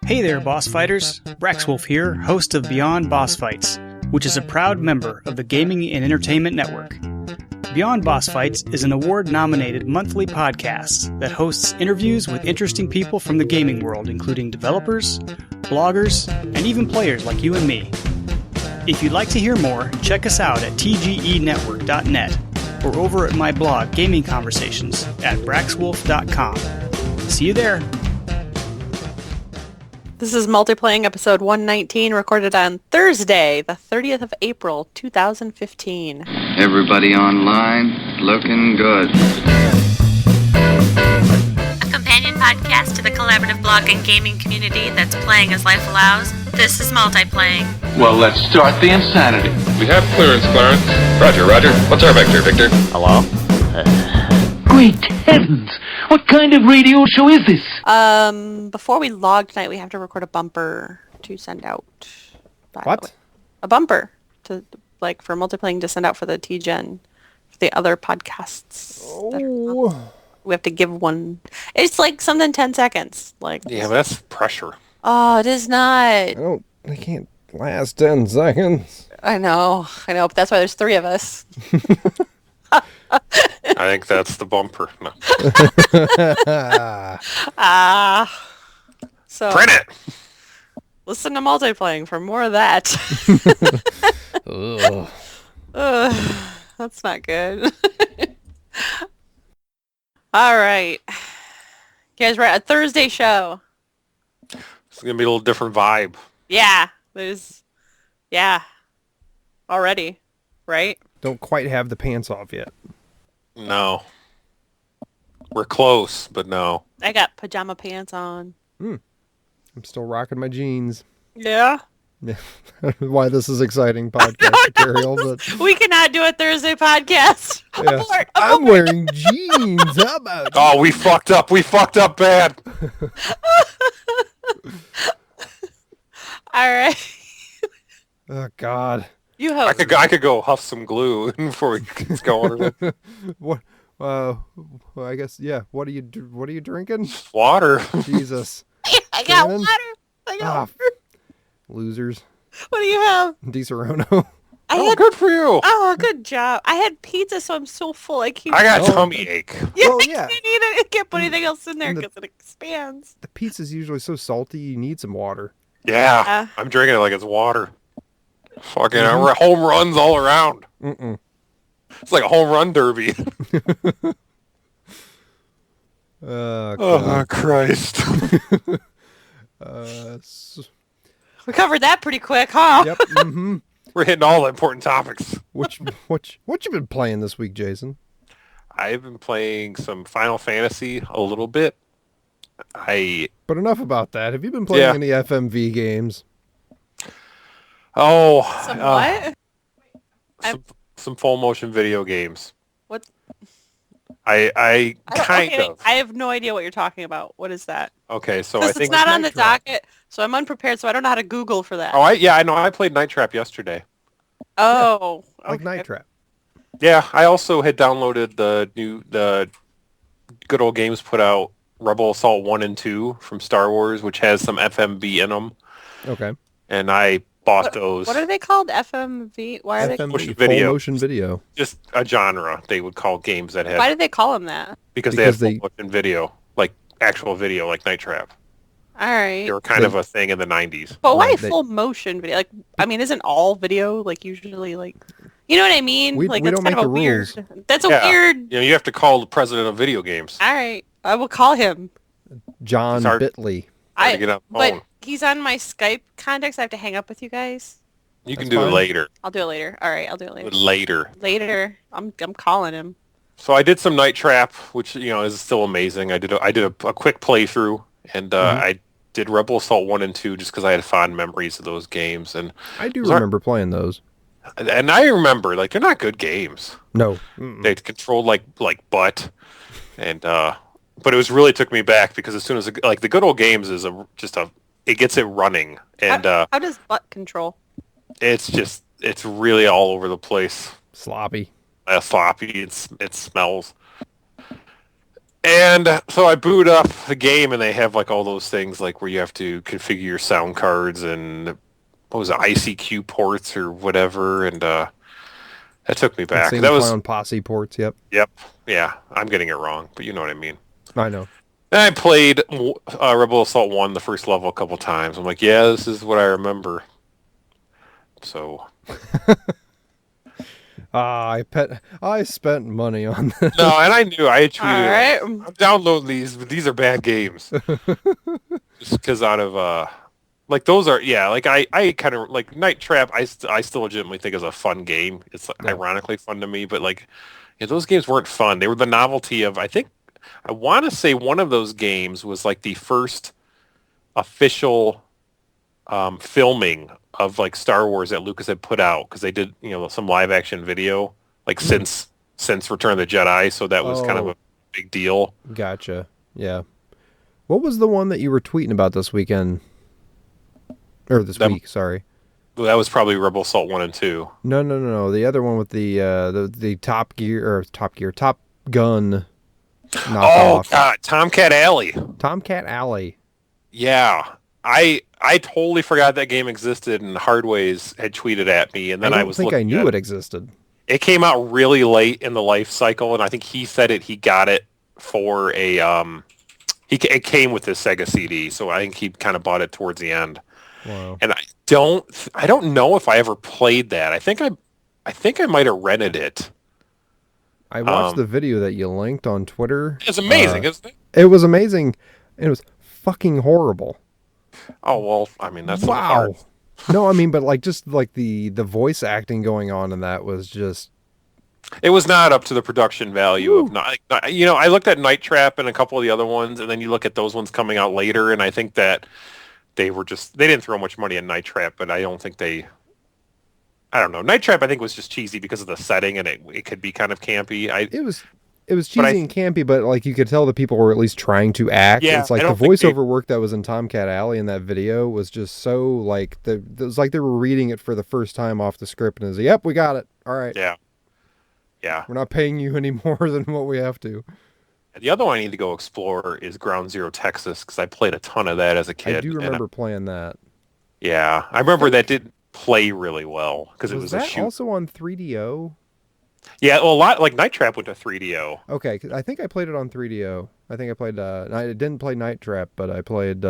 Hey there, boss fighters! Braxwolf here, host of Beyond Boss Fights, which is a proud member of the Gaming and Entertainment Network. Beyond Boss Fights is an award-nominated monthly podcast that hosts interviews with interesting people from the gaming world, including developers, bloggers, and even players like you and me. If you'd like to hear more, check us out at tgenetwork.net or over at my blog, Gaming Conversations, at braxwolf.com. See you there! This is Multiplaying episode 119, recorded on Thursday, the 30th of April, 2015. Everybody online, looking good. A companion podcast to the collaborative blog and gaming community that's playing as life allows. This is Multiplaying. Well, let's start the insanity. We have clearance, Clarence. Roger. What's our vector, Victor? Hello? Great heavens! What kind of radio show is this? Before we log tonight, we have to record a bumper to send out. What? A bumper to, like, for Multiplaying to send out for the TGen, for the other podcasts. Oh. We have to give one. It's like something 10 seconds. Like. Yeah, but that's pressure. Oh, it is not. I can't last 10 seconds. I know, but that's why there's 3 of us. I think that's the bumper. No. So Print it! Listen to Multiplaying for more of that. That's not good. All right. You guys ready? A Thursday show. It's going to be a little different vibe. Yeah. Already. Right? Don't quite have the pants off yet. No. We're close, but no. I got pajama pants on. I'm still rocking my jeans. Yeah. Yeah. Why this is exciting podcast material, but We cannot do a Thursday podcast. yes. Abort. I'm wearing jeans. How about you? Oh, we fucked up. We fucked up bad. All right. Oh God. You hope. I could go huff some glue before we get going. What? Well, I guess yeah. What are you drinking? Water. Jesus. I got Shannon? water. I got Ah, water. losers. What do you have? DiSerrano. Oh, good for you. Oh, good job. I had pizza, so I'm so full. I can't. I got a tummy ache. Yeah, Well, I yeah. can't eat it. I can't put anything else in there And the- because it expands. The pizza's usually so salty. You need some water. Yeah, I'm drinking it like it's water. Fucking home runs all around. It's like a home run derby. Oh, Christ. We covered that pretty quick, huh? Yep. We're hitting all the important topics. What you been playing this week, Jason? I've been playing some Final Fantasy a little bit. But enough about that. Have you been playing any FMV games? Oh, Some what? some full motion video games. What? I kind okay, of. I have no idea what you're talking about. What is that? Okay, so I Because think it's not on the Night Trap. docket, so I'm unprepared, so I don't know how to Google for that. Oh, I know. I played Night Trap yesterday. Oh. Like okay. Night Trap. Yeah, I also had downloaded the Good Old Games put out Rebel Assault 1 and 2 from Star Wars, which has some FMV in them. Okay. And I bought those. What are they called? FMV? Why are they? FMV, video. full motion video. Just a genre they would call games that have Why did they call them that? because they have Because full motion video, like actual video, like Night Trap. All right. They were kind of a thing in the 90s. But why Right, full motion video? Like, I mean, isn't all video like usually like, you know what I mean? We like don't that's kind make of a the weird. rules. That's a Yeah. weird. You know, you have to call the president of video games. All right, I will call him. John It's hard- Bitley. Hard to get on the but phone. he's on my Skype contacts. I have to hang up with you guys. You can That's do it fine. later. I'll do it later. All right, I'll do it later. Later. Later. I'm calling him. So I did some Night Trap, which is still amazing. I did a quick playthrough, and I did Rebel Assault 1 and 2 just because I had fond memories of those games, and I do remember playing those. I remember like they're not good games. No. They controlled like butt, and but it was really took me back because as soon as like the Good Old Games is it gets it running, and How does butt control? it's really all over the place. Sloppy. Sloppy. It smells. And so I boot up the game, and they have like all those things like where you have to configure your sound cards and what was it, ICQ ports or whatever, and that took me back. Insane That was Clown Posse ports. Yep. Yeah, I'm getting it wrong, but you know what I mean. I know. And I played Rebel Assault 1 the first level a couple times. I'm like, yeah, this is what I remember. So. I spent money on this. No, and I knew I had tweeted. All right. I'm downloading these, but these are bad games. Just because out of like those are like I kind of like Night Trap. I still legitimately think is a fun game. It's ironically fun to me, but like those games weren't fun. They were the novelty of I want to say one of those games was like the first official filming of like Star Wars that Lucas had put out, because they did some live action video like since Return of the Jedi, so that was kind of a big deal. Gotcha. Yeah. What was the one that you were tweeting about this weekend? Or this week, sorry. That was probably Rebel Assault 1 and 2. No. The other one with the Top Gun knockoff. Oh God, Tomcat Alley. Tomcat Alley. Yeah. I totally forgot that game existed, and Hardways had tweeted at me, and then I knew it existed. It came out really late in the life cycle, and I think he said he got it for a it came with his Sega CD, so I think he kind of bought it towards the end. Wow. And I don't know if I ever played that. I think I might have rented it. I watched the video that you linked on Twitter. It's amazing, isn't it? It was amazing. It was fucking horrible. Oh, well, I mean, that's wow. No, I mean, but like just like the voice acting going on in that was just. It was not up to the production value of I looked at Night Trap and a couple of the other ones, and then you look at those ones coming out later, and I think that they didn't throw much money at Night Trap, but I don't think I don't know. Night Trap I think was just cheesy because of the setting, and it could be kind of campy. It was cheesy and campy, but like you could tell the people were at least trying to act. Yeah, it's like the voiceover work that was in Tomcat Alley in that video was just so like it was like they were reading it for the first time off the script, and it was like, yep, we got it. All right. Yeah. We're not paying you any more than what we have to. And the other one I need to go explore is Ground Zero Texas, because I played a ton of that as a kid. I do remember playing that. Yeah, I remember that did play really well because it was a shoot. Also on 3DO? Yeah, well, a lot like Night Trap went to 3DO. Okay, 'cause I think I played it on 3DO. I think I played. I didn't play Night Trap, but I played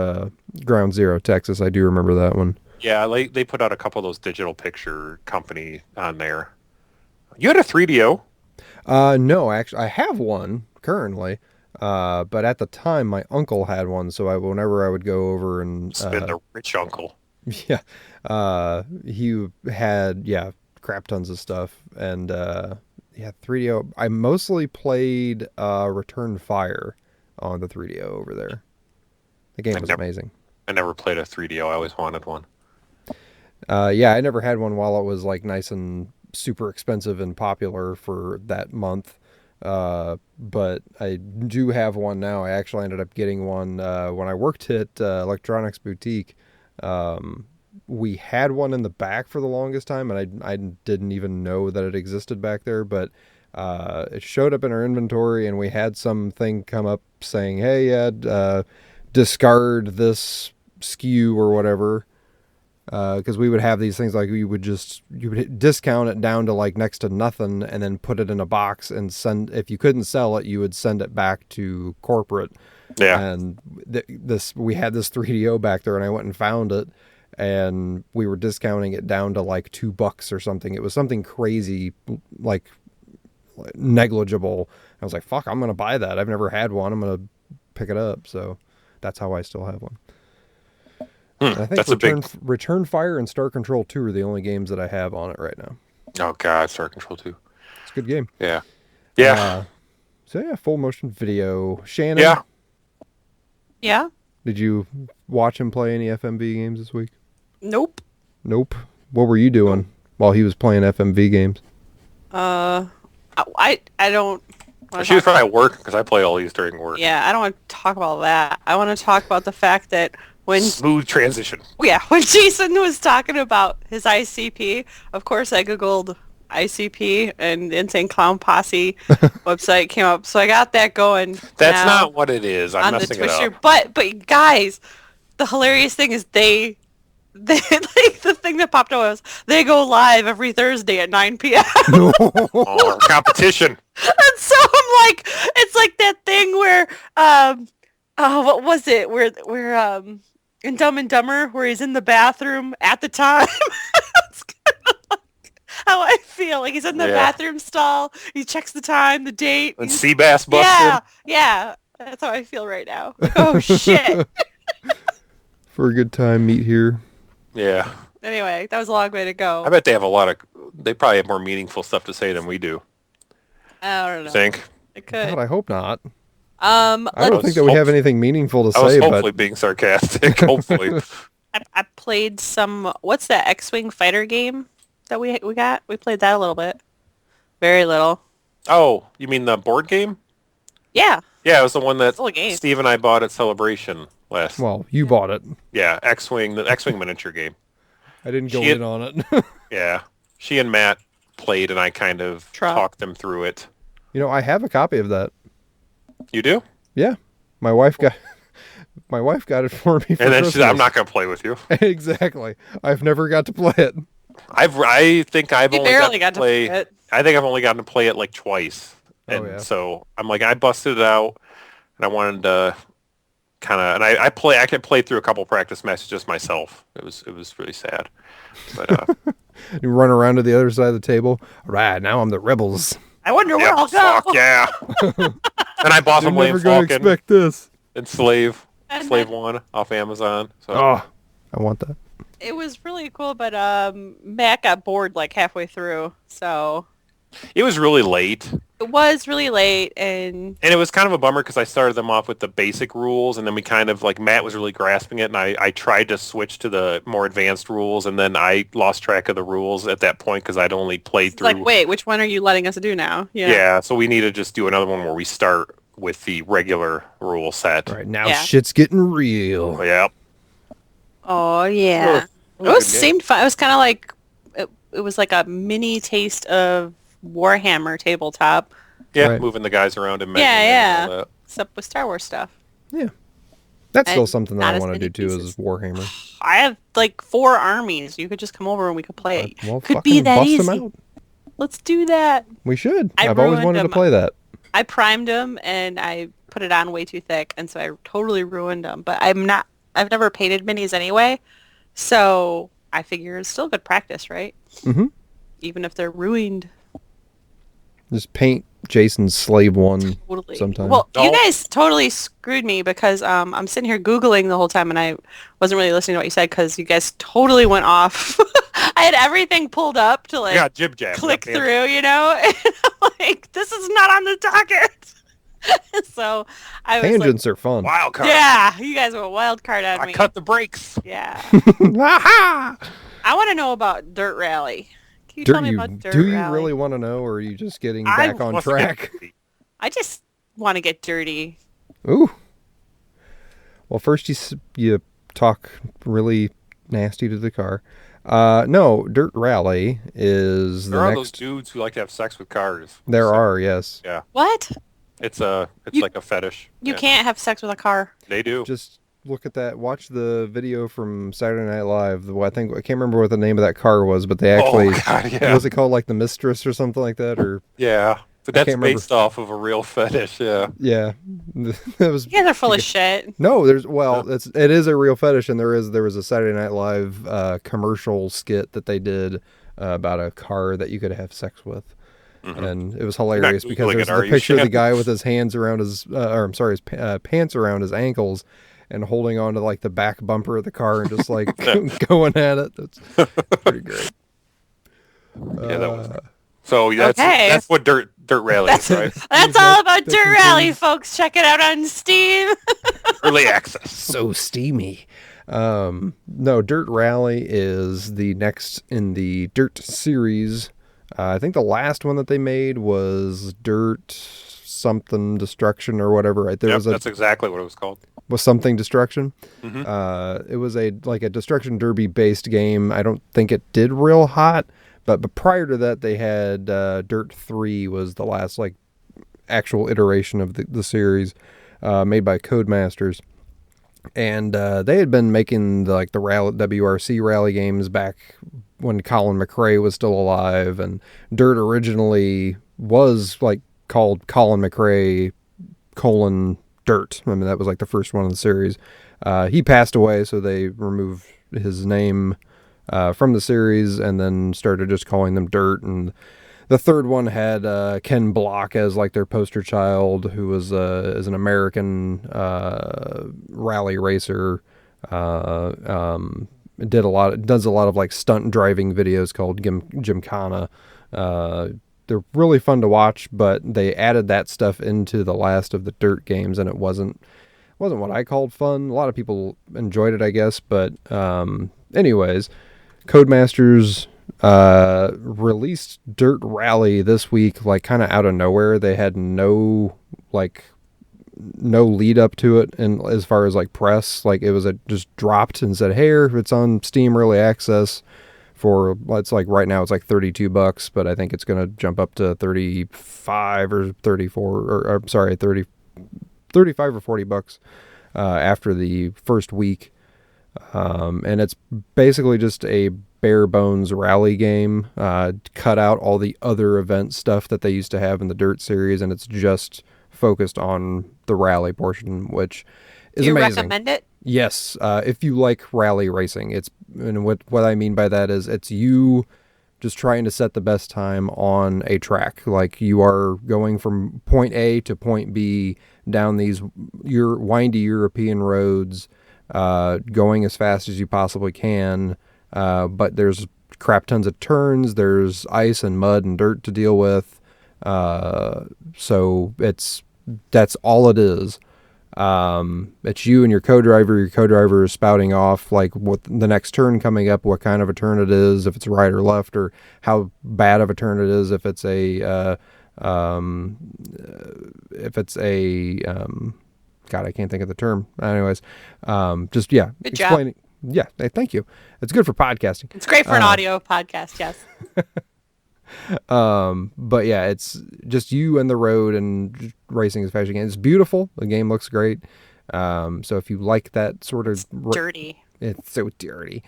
Ground Zero Texas. I do remember that one. Yeah, they put out a couple of those digital picture company on there. You had a 3DO? No, actually, I have one currently. But at the time, my uncle had one, so whenever I would go over and spin the rich uncle. Yeah, he had crap tons of stuff, and 3DO. I mostly played Return Fire on the 3DO over there. The game was amazing. I never played a 3DO. I always wanted one. I never had one while it was like nice and super expensive and popular for that month. But I do have one now. I actually ended up getting one when I worked at Electronics Boutique. We had one in the back for the longest time, and I didn't even know that it existed back there, but it showed up in our inventory, and we had something come up saying, hey, discard this SKU or whatever, because we would have these things like you would discount it down to like next to nothing and then put it in a box and send. If you couldn't sell it, you would send it back to corporate. Yeah. And we had this 3DO back there, and I went and found it, and we were discounting it down to like $2 or something. It was something crazy, like negligible. I was like, fuck, I'm going to buy that. I've never had one. I'm going to pick it up. So that's how I still have one. I think Return Fire and Star Control 2 are the only games that I have on it right now. Oh God, Star Control 2. It's a good game. Yeah. Yeah. Full motion video. Shannon? Yeah? Did you watch him play any FMV games this week? Nope. What were you doing while he was playing FMV games? I don't... She was probably at work, because I play all these during work. Yeah, I don't want to talk about that. I want to talk about the fact that smooth transition. Yeah, when Jason was talking about his ICP, of course I Googled ICP and Insane Clown Posse website came up, so I got that going. That's not what it is. I'm messing it up. But guys, the hilarious thing is they like the thing that popped up was they go live every Thursday at 9 p.m. Oh, competition. And so I'm like, it's like that thing where what was it? Where in Dumb and Dumber where he's in the bathroom at the time. It's kind of like how I feel. Like he's in the bathroom stall. He checks the time, the date. And Seabass busted. Yeah. That's how I feel right now. Like, oh shit. For a good time, meet here. Yeah. Anyway, that was a long way to go. I bet they probably have more meaningful stuff to say than we do. I don't know. Think? It could. God, I hope not. I don't think that we have anything meaningful to say. I was hopefully being sarcastic. Hopefully. I played some. What's that X-Wing fighter game that we got? We played that a little bit. Very little. Oh, you mean the board game? Yeah. Yeah, it was the one that game. Steve and I bought at Celebration last. Well, you bought it. Yeah, X-Wing, the X-Wing miniature game. I didn't go in on it. Yeah. She and Matt played, and I kind of talked them through it. You know, I have a copy of that. You do? Yeah. My wife got it for me for and then Christmas. she said, I'm not going to play with you. Exactly. I've never got to play it. I think I've only got to play it. I think I've only gotten to play it like twice. And so I'm like, I busted it out, and I wanted to kind of, and I could play through a couple practice matches just myself. It was really sad. But you run around to the other side of the table. All right, now I'm the rebels. I wonder where I'll go. Fuck yeah. And I bought some Millennium Falcon. Expect this. And Slave 1 off Amazon. So. Oh, I want that. It was really cool, but Matt got bored like halfway through, so. It was really late. It was really late, and it was kind of a bummer because I started them off with the basic rules, and then we kind of, like, Matt was really grasping it, and I tried to switch to the more advanced rules, and then I lost track of the rules at that point because I'd only played through. Like, wait, which one are you letting us do now? Yeah, so we need to just do another one where we start with the regular rule set. Right, now shit's getting real. Yep. Oh, yeah. It seemed fun. It was kind of like, it was like a mini taste of Warhammer tabletop. Yeah, moving the guys around and and all that. Except with Star Wars stuff. Yeah. That's still something that I want to do too is Warhammer. I have like 4 armies. You could just come over and we could play. Well, could be that bust easy. them out. Let's do that. We should. I've always wanted to play that. I primed them and I put it on way too thick, and so I totally ruined them. But I've never painted minis anyway, so I figure it's still good practice, right? Mm-hmm. Even if they're ruined. Just paint Jason's Slave 1 sometime. Well, you guys totally screwed me because I'm sitting here Googling the whole time and I wasn't really listening to what you said because you guys totally went off. I had everything pulled up to like click through, you know? And I'm like, this is not on the docket. So I was Tangents are fun. Wild card. Yeah, you guys were a wild card on me. I cut the brakes. Yeah. I want to know about Dirt Rally. Can you tell me about Dirt Rally? Do you really want to know, or are you just getting back on track? I just want to get dirty. Ooh. Well, first you talk really nasty to the car. No, Dirt Rally is there are those dudes who like to have sex with cars. There are, yes. Yeah. What? It's like a fetish. You can't have sex with a car. They do. Just look at that. Watch the video from Saturday Night Live. I can't remember what the name of that car was, but they actually was it called like the Mistress or something like that, or but that's based off of a real fetish. Yeah. That was. Yeah, they're full of shit. No, it is a real fetish, and there was a Saturday Night Live commercial skit that they did about a car that you could have sex with. Mm-hmm. And it was hilarious because there's the picture of the guy with his hands around his pants around his ankles and holding on to like the back bumper of the car and just like going at it. That's pretty great. That was. So that's what Dirt Rally is, right? That's all about Dirt Rally, folks. Check it out on Steam. Early access. So steamy. No, Dirt Rally is the next in the Dirt series. I think the last one that they made was Dirt something Destruction or whatever. Right? That's exactly what it was called. Was something Destruction. Mm-hmm. It was a Destruction Derby based game. I don't think it did real hot, But prior to that, they had Dirt 3 was the last like actual iteration of the series, made by Codemasters. And they had been making the WRC rally games back when Colin McRae was still alive, and Dirt originally was like called Colin McRae : Dirt. I mean, that was like the first one in the series. He passed away, so they removed his name from the series and then started just calling them Dirt. And the third one had Ken Block as like their poster child, who was is an American rally racer. Does a lot of like stunt driving videos called Gymkhana. They're really fun to watch, but they added that stuff into the last of the Dirt games, and it wasn't what I called fun. A lot of people enjoyed it, I guess, but anyways, Codemasters released Dirt Rally this week, like kind of out of nowhere. They had no lead up to it, and as far as like press, like it was just dropped and said, "Hey, it's on Steam Early Access for," it's like right now it's like $32, but I think it's going to jump up to 35 or 34, or I'm sorry, 35 or $40 after the first week. And it's basically just a bare bones rally game, cut out all the other event stuff that they used to have in the Dirt series, and it's just focused on the rally portion, which is amazing. Do you recommend it? Yes, if you like rally racing. And what I mean by that is it's you just trying to set the best time on a track. Like you are going from point A to point B down these windy European roads, going as fast as you possibly can, but there's crap tons of turns, there's ice and mud and dirt to deal with, so that's all it is. It's you and your co-driver is spouting off like what the next turn coming up, what kind of a turn it is, if it's right or left, or how bad of a turn it is, if it's a God, I can't think of the term. Anyways, just good explaining. Job. Yeah, thank you. It's good for podcasting. It's great for an audio podcast, yes. But yeah, it's just you and the road and racing as fast as you can. It's beautiful. The game looks great. So if you like that sort of dirty, it's so dirty.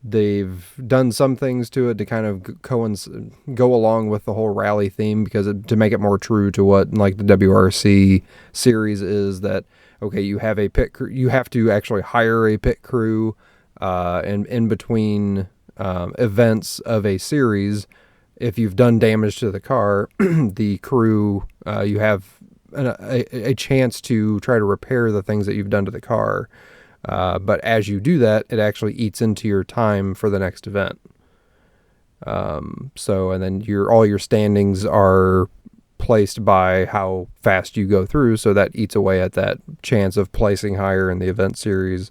They've done some things to it to kind of go along with the whole rally theme, because to make it more true to what like the WRC series is, that okay, you have a pit crew, you have to actually hire a pit crew, and in between events of a series, if you've done damage to the car, the crew, you have a chance to try to repair the things that you've done to the car. But as you do that, it actually eats into your time for the next event. And then all your standings are placed by how fast you go through, so that eats away at that chance of placing higher in the event series.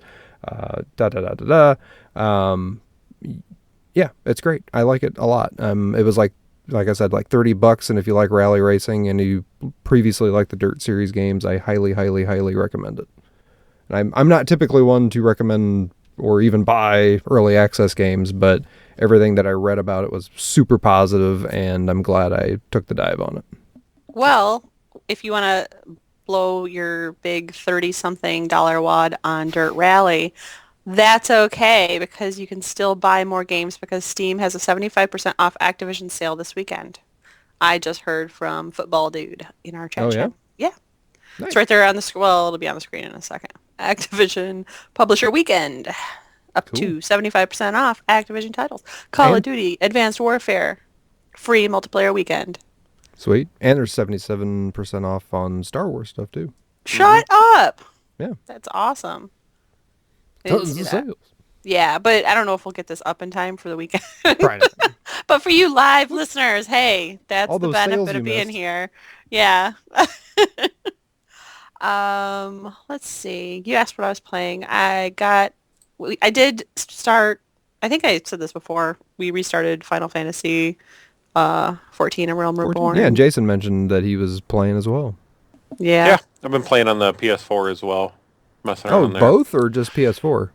Yeah, it's great. I like it a lot. It was like I said, like $30, and if you like rally racing and you previously liked the Dirt series games, I highly, highly, highly recommend it. And I'm not typically one to recommend or even buy early access games, but everything that I read about it was super positive, and I'm glad I took the dive on it. Well, if you want to blow your big $30-something wad on Dirt Rally, that's okay, because you can still buy more games, because Steam has a 75% off Activision sale this weekend. I just heard from Football Dude in our chat. Oh, yeah? Yeah. Nice. It's right there on the screen. Well, it'll be on the screen in a second. Activision Publisher Weekend. Up to 75% off Activision titles. Call of Duty, Advanced Warfare, free multiplayer weekend. Sweet. And there's 77% off on Star Wars stuff, too. Shut up! Yeah. That's awesome. Tons of sales. Yeah, but I don't know if we'll get this up in time for the weekend. Right. But for you live listeners, hey, that's the benefit of being missed. here. Yeah. Let's see. You asked what I was playing. I did start, I think I said this before, we restarted Final Fantasy 14 A Realm Reborn. Yeah, and Jason mentioned that he was playing as well. Yeah, I've been playing on the PS4 as well. Messing around there. Both or just PS4?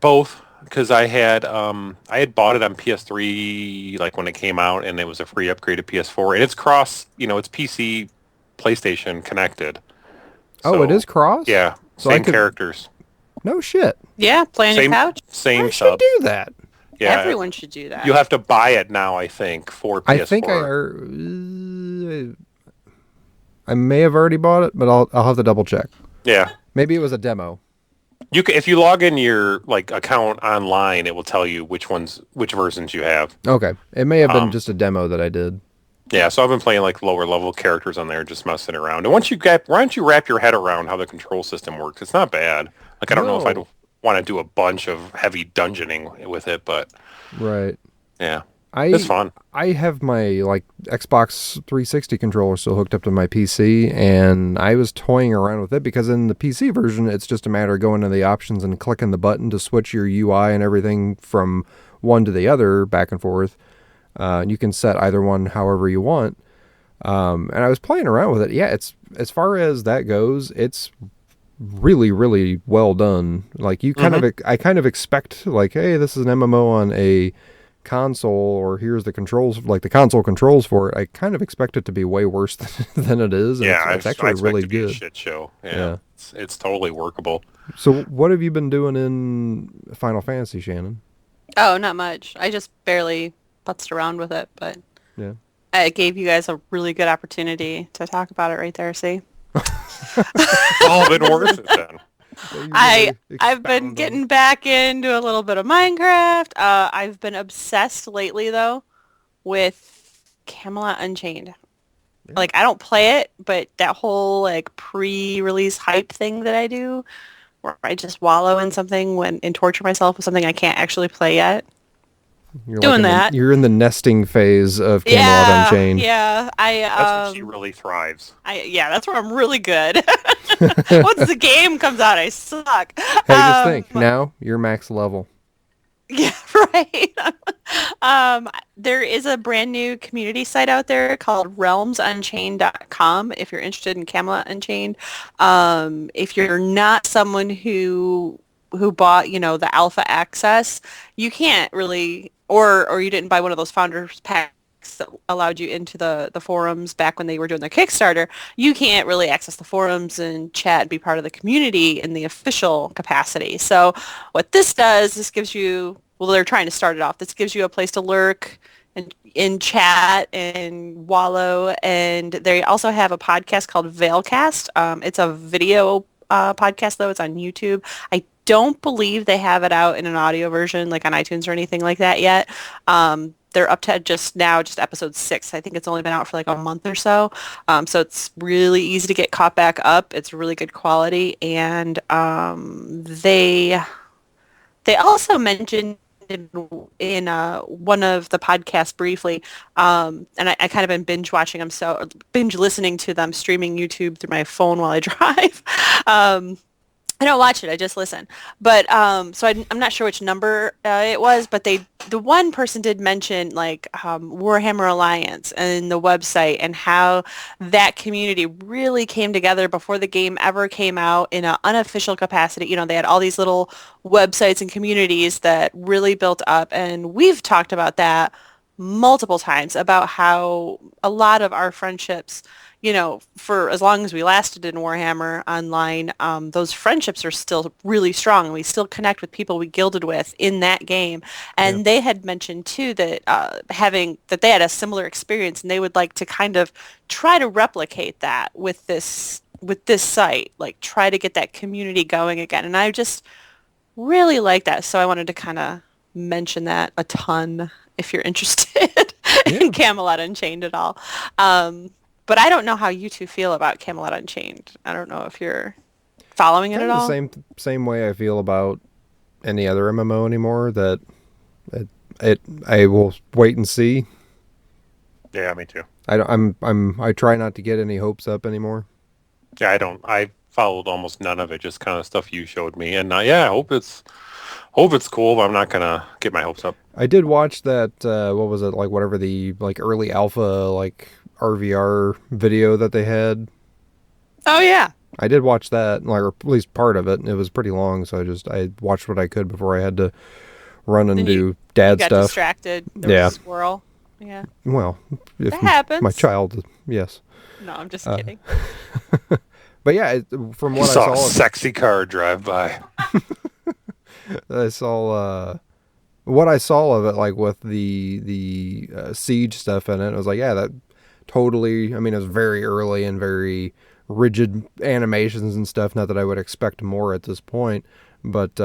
Both. because I had bought it on PS3 like when it came out, and it was a free upgrade to PS4, and it's cross, it's PC, PlayStation connected. So, it is cross? Yeah, so same characters. No shit. Yeah, play on your couch. Same I should do that. Yeah, everyone should do that. You have to buy it now, I think, for PS4. I think I may have already bought it, but I'll have to double check. Yeah. Maybe it was a demo. You can, if you log in your account online, it will tell you which versions you have. Okay. It may have been just a demo that I did. Yeah, so I've been playing lower level characters on there, just messing around. And once you wrap your head around how the control system works, it's not bad. I don't know if I'd want to do a bunch of heavy dungeoning with it, but right. Yeah. It's fun. I have my Xbox 360 controller still hooked up to my PC, and I was toying around with it because in the PC version, it's just a matter of going to the options and clicking the button to switch your UI and everything from one to the other back and forth. You can set either one however you want. And I was playing around with it. Yeah, it's as far as that goes, it's really, really well done. I kind of expect hey, this is an MMO on a console, or here's the controls, the console controls for it. I kind of expect it to be way worse than it is. And yeah, it's actually really good. Be a shit show. Yeah. It's totally workable. So what have you been doing in Final Fantasy, Shannon? Oh, not much. I just barely putzed around with it, but yeah, it gave you guys a really good opportunity to talk about it right there. See, all been worth it then. I've been getting back into a little bit of Minecraft. I've been obsessed lately though with Camelot Unchained. Yeah. I don't play it, but that whole pre-release hype thing that I do, where I just wallow in something and torture myself with something I can't actually play yet. You're doing that. You're in the nesting phase of Camelot Unchained. Yeah, that's where she really thrives. That's where I'm really good. Once the game comes out, I suck. Hey, just think. Now you're max level. Yeah, right. There is a brand new community site out there called realmsunchained.com if you're interested in Camelot Unchained. If you're not someone who bought, the alpha access, you can't really, or you didn't buy one of those founders packs that allowed you into the forums back when they were doing their Kickstarter, you can't really access the forums and chat and be part of the community in the official capacity. So what this does, this gives you, they're trying to start it off. This gives you a place to lurk and in chat and wallow. And they also have a podcast called Veilcast. It's a video podcast, though. It's on YouTube. I don't believe they have it out in an audio version on iTunes or anything like that yet. They're up to just episode 6. I think it's only been out for a month or so. So it's really easy to get caught back up. It's really good quality. And they also mentioned in one of the podcasts briefly, and I kind of been binge listening to them streaming YouTube through my phone while I drive. I don't watch it. I just listen. But so I'm not sure which number it was, but the one person did mention Warhammer Alliance and the website and how that community really came together before the game ever came out in an unofficial capacity. They had all these little websites and communities that really built up, and we've talked about that multiple times about how a lot of our friendships, for as long as we lasted in Warhammer Online, those friendships are still really strong, and we still connect with people we guilded with in that game. And they had mentioned too that they had a similar experience, and they would like to kind of try to replicate that with this site, try to get that community going again. And I just really like that, so I wanted to kind of mention that a ton if you're interested in Camelot Unchained at all. But I don't know how you two feel about Camelot Unchained. I don't know if you're following it at all. The same way I feel about any other MMO anymore. That I will wait and see. Yeah, me too. I try not to get any hopes up anymore. Yeah, I don't. I followed almost none of it. Just kind of stuff you showed me, and I hope it's cool. But I'm not gonna get my hopes up. I did watch that. What was it whatever the early alpha RVR video that they had. Oh yeah. I did watch that, like, or at least part of it. It was pretty long, so I watched what I could before I had to run and do dad you got stuff. Distracted. There was a squirrel. Yeah. Well, if that happens. My child, yes. No, I'm just kidding. But yeah, from what I saw, a sexy car drive by. I saw what I saw of it, like with the siege stuff in it. I was like, yeah, that totally. I mean, it was very early and very rigid animations and stuff. Not that I would expect more at this point, but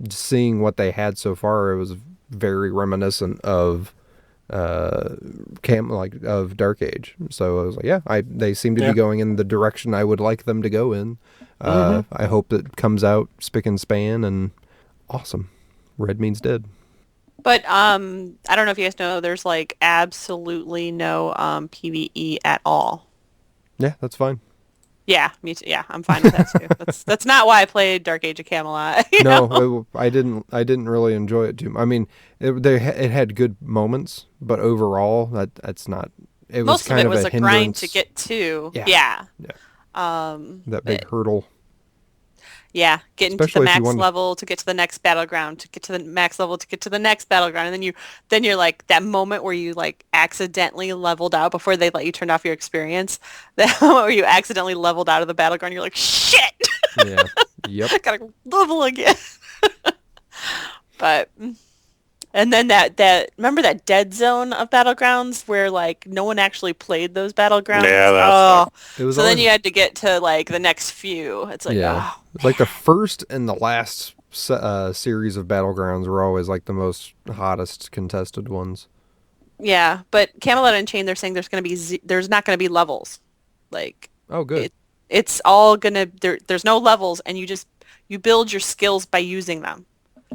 seeing what they had so far, it was very reminiscent of of Dark Age. So I was like, yeah, they seem to be going in the direction I would like them to go in. I hope it comes out spick and span and awesome. Red means dead. But I don't know if you guys know, there's like absolutely no PvE at all. Yeah, that's fine. Yeah, me too. Yeah, I'm fine with that too. That's not why I played Dark Age of Camelot. I didn't really enjoy it too much. I mean, it had good moments, but overall, that's not. It was most kind of it was a hindrance. grind to get to. Yeah. That big hurdle. Yeah, getting to the max level to get to the next battleground, to get to the max level to get to the next battleground, and then you're like that moment where you like accidentally leveled out before they let you turn off your experience. That moment where you accidentally leveled out of the battleground, you're like, shit. Yeah. Yep. Gotta level again. But and then that remember that dead zone of battlegrounds where like no one actually played those battlegrounds. Yeah, that's it was so then you had to get to like the next few. It's like it's like the first and the last series of battlegrounds were always like the most hottest contested ones. Yeah, but Camelot Unchained, they're saying there's not gonna be levels. Like good. It's all gonna there's no levels, and you build your skills by using them.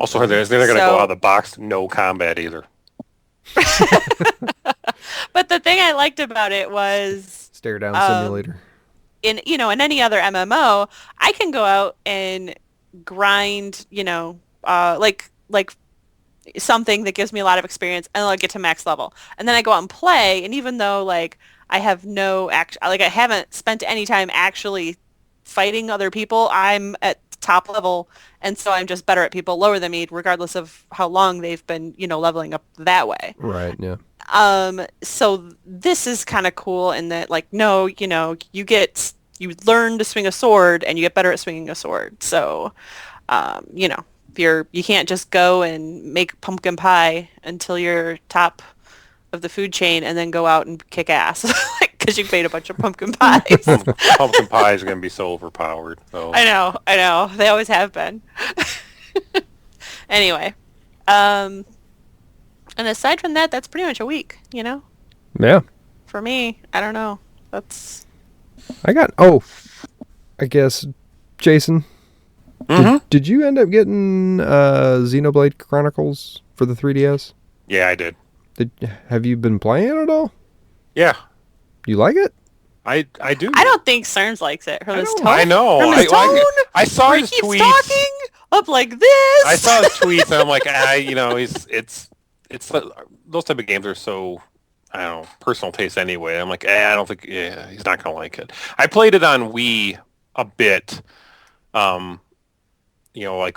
Also, they're going to go out of the box, no combat either. But the thing I liked about it was stare down simulator. In any other MMO, I can go out and grind, like something that gives me a lot of experience, and I'll get to max level, and then I go out and play. And even though like I have I haven't spent any time actually fighting other people, I'm at top level, and so I'm just better at people lower than me, regardless of how long they've been, leveling up that way. Right. Yeah. So this is kind of cool in that, like, no, you learn to swing a sword, and you get better at swinging a sword. So, you can't just go and make pumpkin pie until you're top of the food chain, and then go out and kick ass. Because you made a bunch of pumpkin pies. Pumpkin pie is going to be so overpowered. So. I know. They always have been. Anyway. And aside from that, that's pretty much a week, Yeah. For me, I don't know. That's... I guess, Jason, did you end up getting Xenoblade Chronicles for the 3DS? Yeah, I did. Have you been playing it at all? Yeah. You like it? I do. I don't think Cerns likes it. I know. I saw his tweets. He keeps talking up like this. I saw his tweets, and I'm like, it's those type of games are so, I don't know, personal taste anyway. I'm like, I don't think, he's not gonna like it. I played it on Wii a bit, like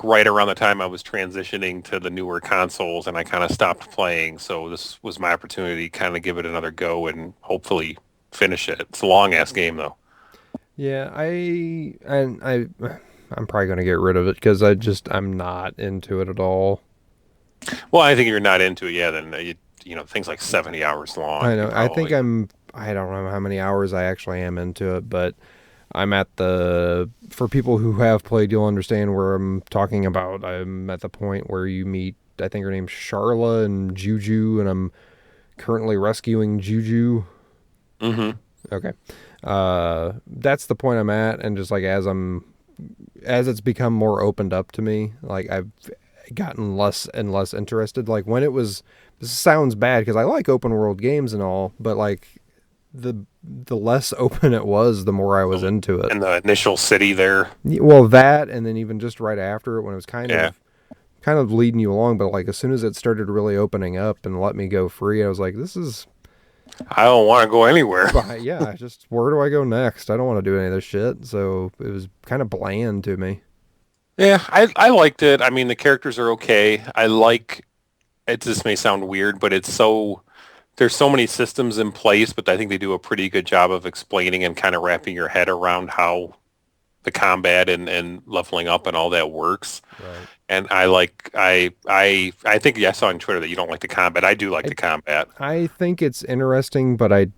right around the time I was transitioning to the newer consoles, and I kind of stopped playing. So this was my opportunity to kind of give it another go and hopefully finish it. It's a long ass game though. Yeah, I'm probably gonna get rid of it because I'm not into it at all. Well, I think if you're not into it, then things like 70 hours long. I know. I think I don't know how many hours I actually am into it, but I'm for people who have played, you'll understand where I'm talking about. I'm at the point where you meet, I think her name's Sharla and Juju, and I'm currently rescuing Juju. Mm-hmm. Okay. That's the point I'm at, and just like as it's become more opened up to me, like I've gotten less and less interested. Like when this sounds bad because I like open world games and all, but like the less open it was, the more I was into it. And the initial city there. Well, that, and then even just right after it, when it was kind of leading you along, but like as soon as it started really opening up and let me go free, I was like, this is I don't want to go anywhere. Yeah, just where do I go next? I don't want to do any of this shit. So it was kind of bland to me. Yeah, I liked it. I mean, the characters are okay. It just may sound weird, but there's so many systems in place, but I think they do a pretty good job of explaining and kind of wrapping your head around how the combat and leveling up and all that works. Right. And I think I saw on Twitter that you don't like the combat. I do like the combat. I think it's interesting, but I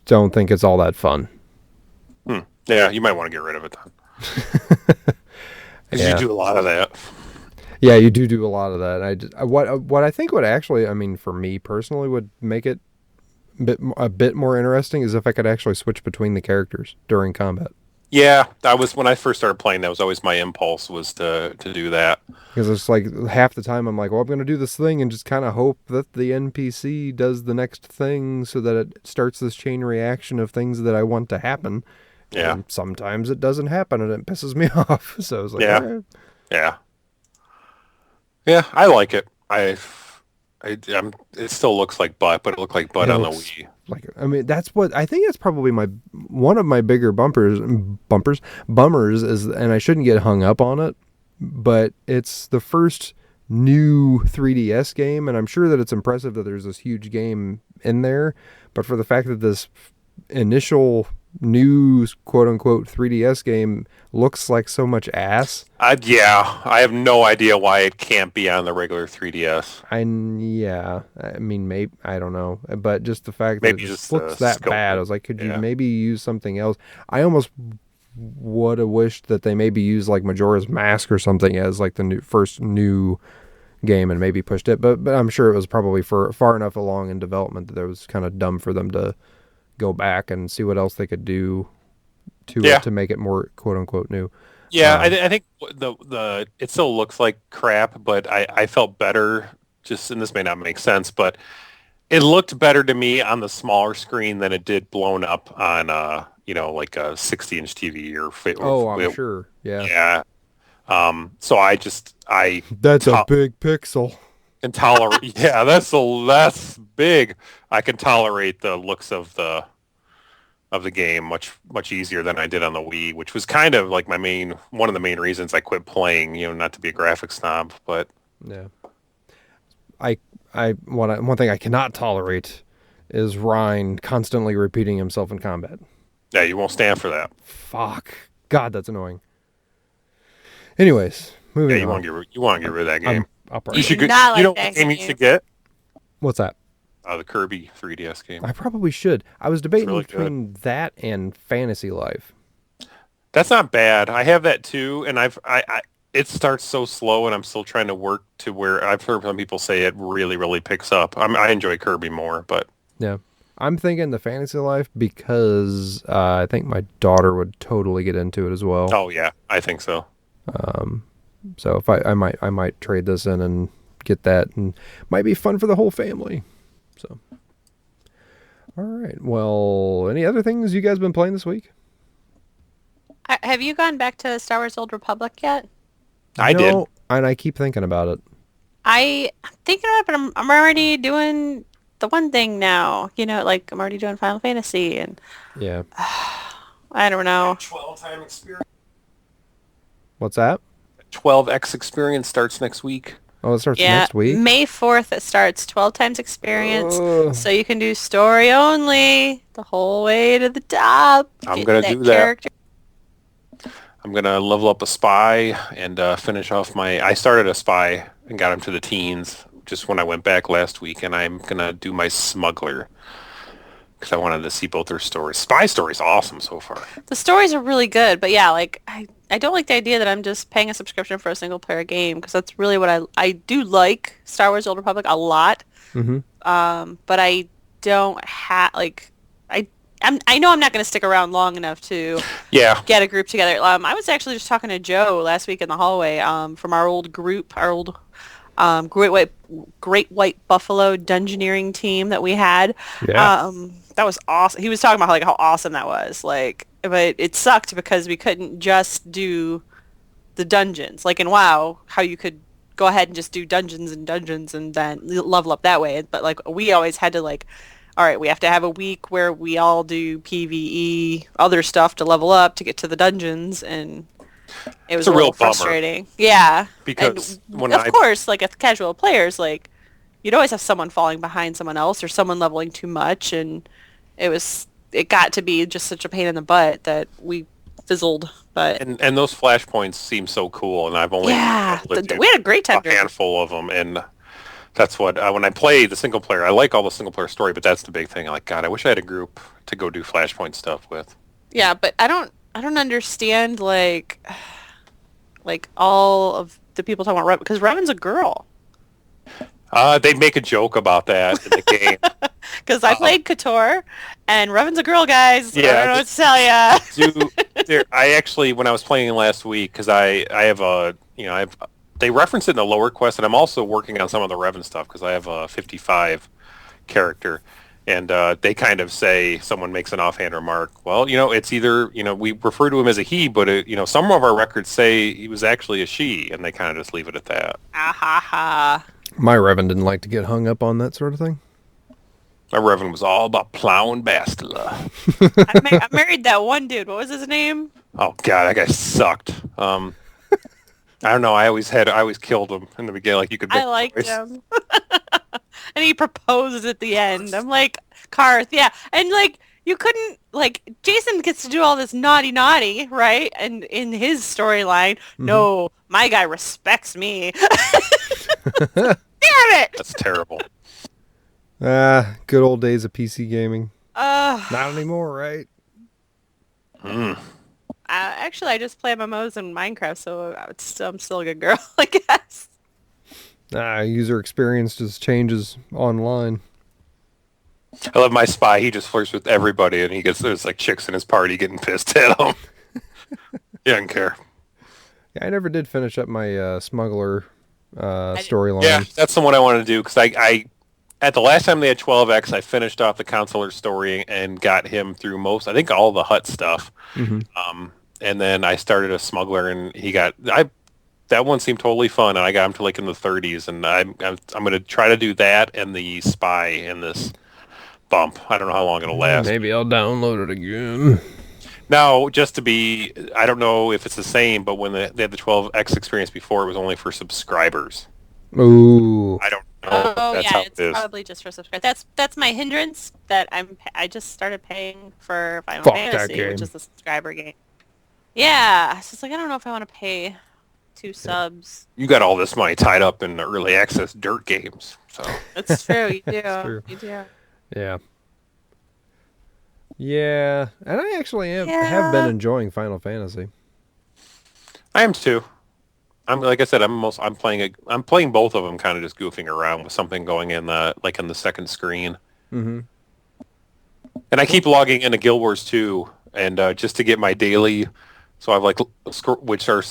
don't think it's all that fun. Yeah, you might want to get rid of it then. Because you do a lot of that. Yeah, you do a lot of that. What I think would actually, I mean, for me personally, would make it a bit more interesting is if I could actually switch between the characters during combat. Yeah, when I first started playing, that was always my impulse was to do that. Because it's like half the time I'm like, well, I'm going to do this thing and just kind of hope that the NPC does the next thing so that it starts this chain reaction of things that I want to happen. Yeah. And sometimes it doesn't happen and it pisses me off. So I was like, yeah. Yeah, I like it. It still looks like butt, but it looked like butt on the Wii. I mean, I think that's probably one of my bigger bummers is, and I shouldn't get hung up on it, but it's the first new 3DS game, and I'm sure that it's impressive that there's this huge game in there, but for the fact that this initial new quote-unquote 3DS game looks like so much ass. I have no idea why it can't be on the regular 3DS. I mean, maybe, I don't know, but just the fact that it just looks that bad, I was like, could you maybe use something else? I almost would have wished that they maybe used like Majora's Mask or something as like the first new game and maybe pushed it, but I'm sure it was probably far enough along in development that it was kind of dumb for them to go back and see what else they could do to make it more quote unquote new. Yeah, I think it still looks like crap, but I felt better. And this may not make sense, but it looked better to me on the smaller screen than it did blown up on like a 60-inch TV I'm sure. Yeah. Yeah. So that's a big pixel. Can tolerate. Yeah, that's big. I can tolerate the looks of the game much easier than I did on the Wii, which was kind of like one of the main reasons I quit playing. Not to be a graphics snob, but yeah. One thing I cannot tolerate is Ryan constantly repeating himself in combat. Yeah, you won't stand for that. Fuck. God, that's annoying. Anyways, moving on. You want to get rid of that game. You should not you know what game you should get? What's that? The Kirby 3DS game. I probably should. I was debating between that and Fantasy Life. That's not bad. I have that too, and it starts so slow, and I'm still trying to work to where I've heard some people say it really, really picks up. I enjoy Kirby more, but yeah, I'm thinking the Fantasy Life because I think my daughter would totally get into it as well. Oh yeah, I think so. So if I might trade this in and get that, and might be fun for the whole family. So, all right. Well, any other things you guys been playing this week? Have you gone back to Star Wars Old Republic yet? I did, and I keep thinking about it. I'm thinking about it, but I'm already doing the one thing now. Like I'm already doing Final Fantasy, and yeah, I don't know. 12-time experience. What's that? 12x experience starts next week. Oh, it starts next week? May 4th it starts. 12 times experience. So you can do story only the whole way to the top. I'm going to do that. I'm going to level up a spy and finish off I started a spy and got him to the teens just when I went back last week, and I'm going to do my smuggler because I wanted to see both their stories. Spy story's awesome so far. The stories are really good, but yeah, like I don't like the idea that I'm just paying a subscription for a single player game, because that's really what I do like Star Wars Old Republic a lot. Mm-hmm. But I don't have I know I'm not going to stick around long enough to get a group together. I was actually just talking to Joe last week in the hallway from our old group, our old Great White Buffalo Dungeoneering team that we had. Yeah. That was awesome. He was talking about how awesome that was. But it sucked because we couldn't just do the dungeons. Like in WoW, how you could go ahead and just do dungeons and then level up that way. But we always had to all right, we have to have a week where we all do PvE, other stuff to level up to get to the dungeons, and it was a real frustrating. Yeah. Because of course, like as casual players, like you'd always have someone falling behind someone else or someone leveling too much, and it got to be just such a pain in the butt that we fizzled. But and those flashpoints seem so cool, and I've only we had a great time. A handful of them, and that's what when I play the single player, I like all the single player story, but that's the big thing. I'm like, God, I wish I had a group to go do flashpoint stuff with. Yeah, but I don't understand like all of the people talking about Revan, because Revan's a girl. They make a joke about that in the game. Because I played KOTOR, and Revan's a girl, guys. Yeah, I don't know what to tell ya. I actually, when I was playing last week, because I have they reference it in the lower quest, and I'm also working on some of the Revan stuff because I have a 55 character, and they kind of say, someone makes an offhand remark, well, it's either, we refer to him as a he, but some of our records say he was actually a she, and they kind of just leave it at that. Ah ha ha. My Revan didn't like to get hung up on that sort of thing. My Revan was all about plowing Bastila. I married that one dude. What was his name? Oh God, that guy sucked. I don't know. I always killed him in the beginning. Like you could. I liked him, and he proposed at the end. I'm like, Karth, yeah, and like you couldn't Jason gets to do all this naughty, right? And in his storyline, no, my guy respects me. Damn it! That's terrible. Good old days of PC gaming. Not anymore, right? Actually, I just play MMOs and Minecraft, so I'm still a good girl, I guess. User experience just changes online. I love my spy. He just flirts with everybody, and there's like chicks in his party getting pissed at him. He doesn't care. Yeah, I never did finish up my smuggler storyline. Yeah, that's the one I wanted to do, because I at the last time they had 12X, I finished off the consular story and got him through all the hut stuff. Mm-hmm. And then I started a smuggler, and that one seemed totally fun, and I got him to in the 30s, and I'm going to try to do that and the spy in this bump. I don't know how long it'll last. Maybe I'll download it again. Now, I don't know if it's the same, but when they had the 12X experience before, it was only for subscribers. Ooh. I don't know. Oh, yeah, it's probably just for subscribers. That's my hindrance, that I just started paying for Final Fantasy, which is the subscriber game. Yeah, it's just I don't know if I want to pay 2 subs. You got all this money tied up in the early access dirt games, so. That's true, you do. True. You do. Yeah. Yeah, and I actually have been enjoying Final Fantasy. I am too. Like I said, I'm playing both of them, kind of just goofing around with something going in the second screen. Mm-hmm. And I keep logging into Guild Wars 2, and just to get my daily. So I've which are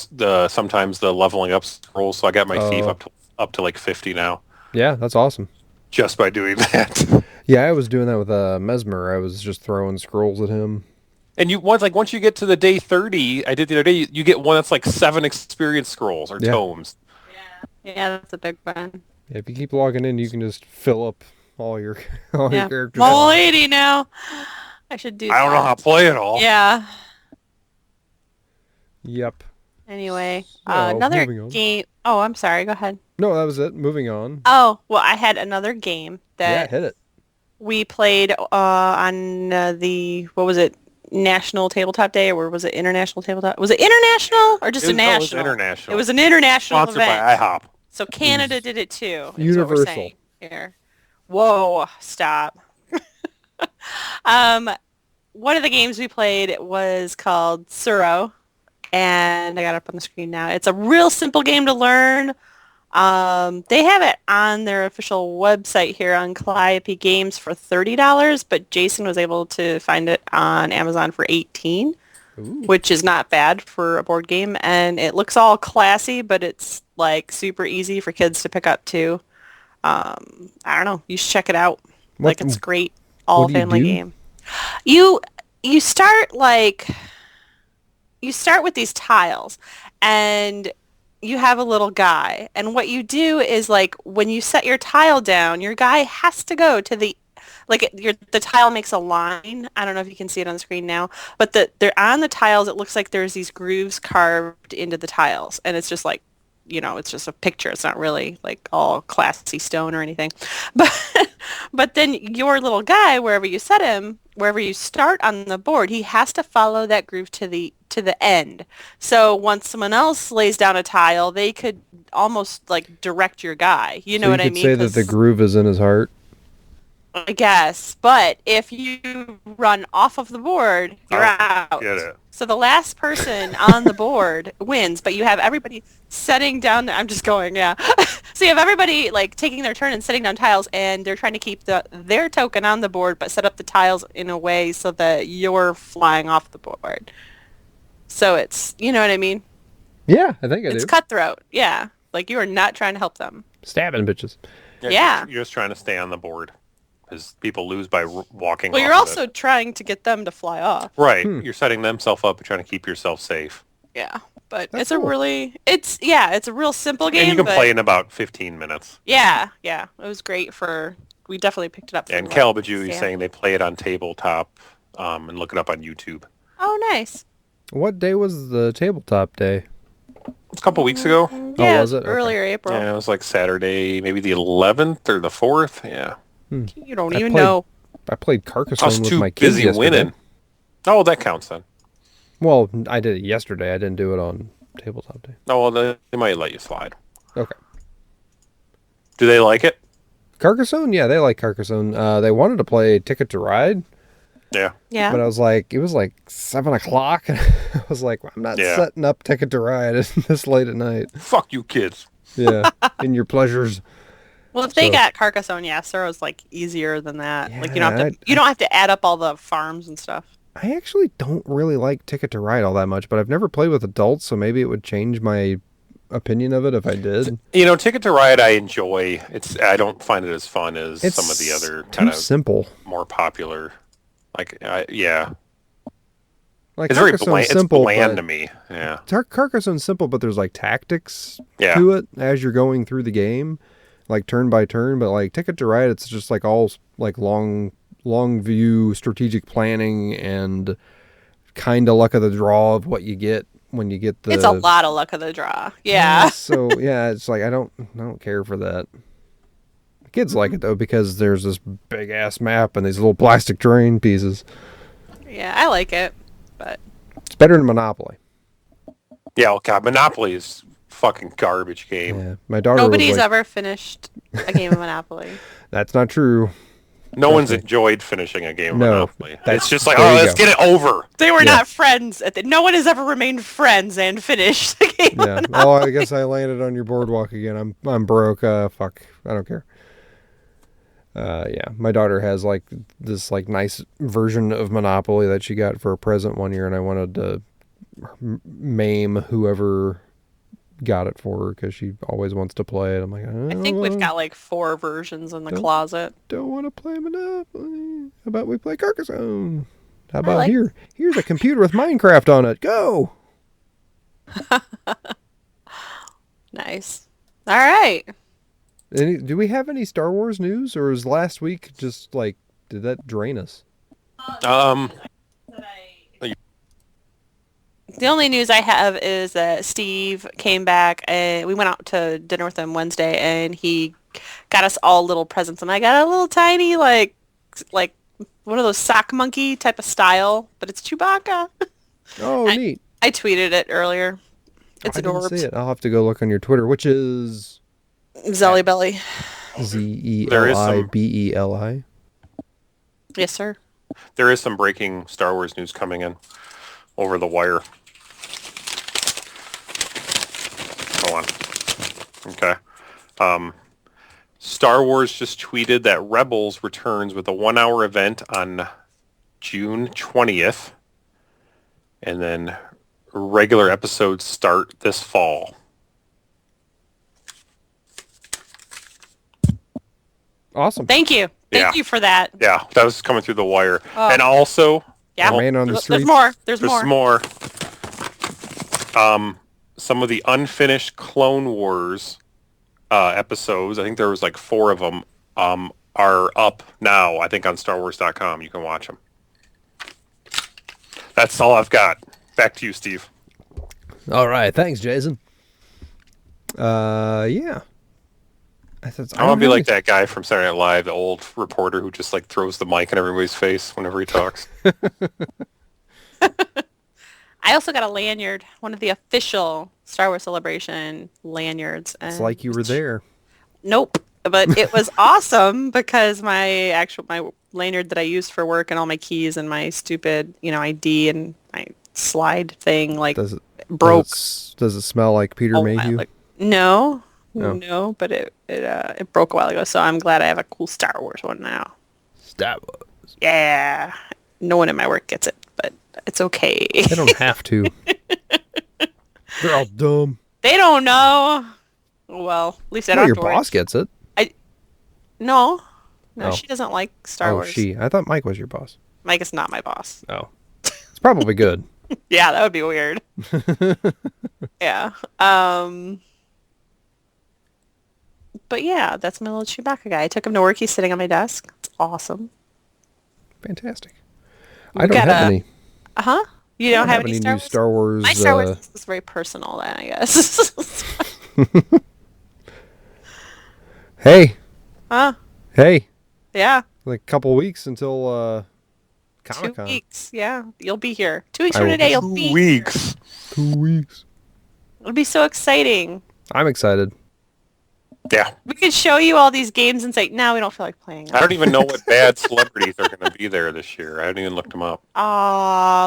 sometimes the leveling up scrolls. So I got my thief up to 50 now. Yeah, that's awesome. Just by doing that. Yeah, I was doing that with Mesmer. I was just throwing scrolls at him. And once you get to the day 30, I did the other day, you get one that's 7 experience scrolls or tomes. Yeah, that's a big one. Yeah, if you keep logging in, you can just fill up all your characters. I'm all 80 now. I should do that. I don't know how to play it all. Yeah. Yep. Anyway, another game. Oh, I'm sorry. Go ahead. No, that was it. Moving on. Oh, well, I had another game that hit it. We played on what was it, National Tabletop Day, or was it International Tabletop? Was it international or just a national? It was international. It was an international Sponsored event. by IHOP. So Canada did it too. Universal. What we're saying here. Whoa, stop. One of the games we played was called SWTOR, and I got it up on the screen now. It's a real simple game to learn. They have it on their official website here on Calliope Games for $30, but Jason was able to find it on Amazon for $18, which is not bad for a board game. And it looks all classy, but it's super easy for kids to pick up too. I don't know. You should check it out. It's great. All family game. You start with these tiles, and you have a little guy, and what you do is when you set your tile down, your guy has to go to the the tile makes a line. I don't know if you can see it on the screen now, but they're on the tiles. It looks like there's these grooves carved into the tiles, and it's just like, it's just a picture. It's not really like all classy stone or anything. But then your little guy, wherever you set him, wherever you start on the board, he has to follow that groove to the end. So once someone else lays down a tile, they could almost like direct your guy. You know what I mean? You could say that the groove is in his heart. I guess, but if you run off of the board, you're out. Get it. So the last person on the board wins, but you have everybody setting down. I'm just going, yeah. So you have everybody like taking their turn and setting down tiles, and they're trying to keep their token on the board, but set up the tiles in a way so that you're flying off the board. So it's, you know what I mean? Yeah, I think I do. It's cutthroat, yeah. Like you are not trying to help them. Stabbing bitches. Yeah. You're just trying to stay on the board. Because people lose by walking. Well, you're also trying to get them to fly off. Right. You're setting themselves up and trying to keep yourself safe. Yeah, but That's it's cool. it's a real simple game. And you can play in about 15 minutes. Yeah. It was great we definitely picked it up. And Calbaju is saying they play it on tabletop and look it up on YouTube. Oh, nice. What day was the tabletop day? A couple weeks ago. Yeah, was it? earlier April. Yeah, it was like Saturday, maybe the 11th or the 4th. Yeah. You don't even know. I played Carcassonne with my kids busy yesterday. winning. Oh, that counts then. Well, I did it yesterday. I didn't do it on tabletop day. Oh, well, they might let you slide. Okay. Do they like it? Carcassonne? Yeah, they like Carcassonne. They wanted to play Ticket to Ride. Yeah. Yeah. But I was like, it was like 7 o'clock. And I was like, I'm not setting up Ticket to Ride this late at night. Fuck you kids. Yeah. In your pleasures. Well, if they got Carcassonne, Sorrow's like easier than that. Yeah, like you don't have to add up all the farms and stuff. I actually don't really like Ticket to Ride all that much, but I've never played with adults, so maybe it would change my opinion of it if I did. Ticket to Ride I enjoy. I don't find it as fun as some of the other kind of simple, more popular. Like yeah. Like it's very bland. It's bland to me. Yeah. Carcassonne's simple, but there's like tactics to it as you're going through the game, like turn by turn. But like Ticket to Ride, it's just like all like long view strategic planning and kind of luck of the draw of what you get when you get the. It's a lot of luck of the draw. Yeah. So yeah, it's like I don't care for that. The kids like it though because there's this big ass map and these little plastic terrain pieces. Yeah, I like it, but it's better than Monopoly. Yeah, okay. Monopoly is fucking garbage game. Yeah, my daughter. Nobody's ever finished a game of Monopoly. That's not true. No one's enjoyed finishing a game of Monopoly. It's just like, let's get it over. They were not friends. No one has ever remained friends and finished the game. Yeah. Oh, I guess I landed on your boardwalk again. I'm broke. Fuck. I don't care. Yeah. My daughter has like this like nice version of Monopoly that she got for a present one year, and I wanted to maim whoever got it for her because she always wants to play it. I'm like, I think we've got like 4 versions in the closet. Don't want to play Monopoly. How about we play Carcassonne? How about here's a computer with Minecraft on it. Go. Nice. All right. Do we have any Star Wars news, or is last week just like, did that drain us? The only news I have is that Steve came back and we went out to dinner with him Wednesday and he got us all little presents, and I got a little tiny like one of those sock monkey type of style, but it's Chewbacca. Oh, neat. I tweeted it earlier. It's adorable. I didn't see it. I'll have to go look on your Twitter, which is Zelly Belly. ZELIBELI. Yes, sir. There is some breaking Star Wars news coming in over the wire. Hold on. Okay. Star Wars just tweeted that Rebels returns with a 1-hour event on June 20th. And then regular episodes start this fall. Awesome. Thank you. Thank you for that. Yeah, that was coming through the wire. And also... Yeah. Man on the streets. There's more. Some of the unfinished Clone Wars episodes, I think there was like 4 of them, are up now, I think, on StarWars.com. You can watch them. That's all I've got. Back to you, Steve. All right. Thanks, Jason. Yeah. I want to be like that guy from Saturday Night Live, the old reporter who just like throws the mic in everybody's face whenever he talks. I also got a lanyard, one of the official Star Wars Celebration lanyards. And it's like you were there. Nope. But it was awesome because my lanyard that I used for work and all my keys and my stupid, ID and my slide thing broke. Does it smell like Peter Mayhew? No, but it broke a while ago. So I'm glad I have a cool Star Wars one now. Star Wars. Yeah. No one in my work gets it, but it's okay. They don't have to. They're all dumb. They don't know. Well, at least I don't have to your boss gets it. No, she doesn't like Star Wars. I thought Mike was your boss. Mike is not my boss. Oh. It's probably good. Yeah, that would be weird. Yeah. But yeah, that's my little Chewbacca guy. I took him to work. He's sitting on my desk. It's awesome. Fantastic. I don't have any. Uh-huh. You don't have any new Star Wars? My Star Wars is very personal then, I guess. Hey. Huh? Hey. Yeah. Like a couple weeks until Comic-Con. 2 weeks. Yeah. You'll be here. 2 weeks from today, you'll be 2 weeks. Here. 2 weeks. It'll be so exciting. I'm excited. Yeah. We could show you all these games and say, no, we don't feel like playing them. I don't even know what bad celebrities are going to be there this year. I haven't even looked them up.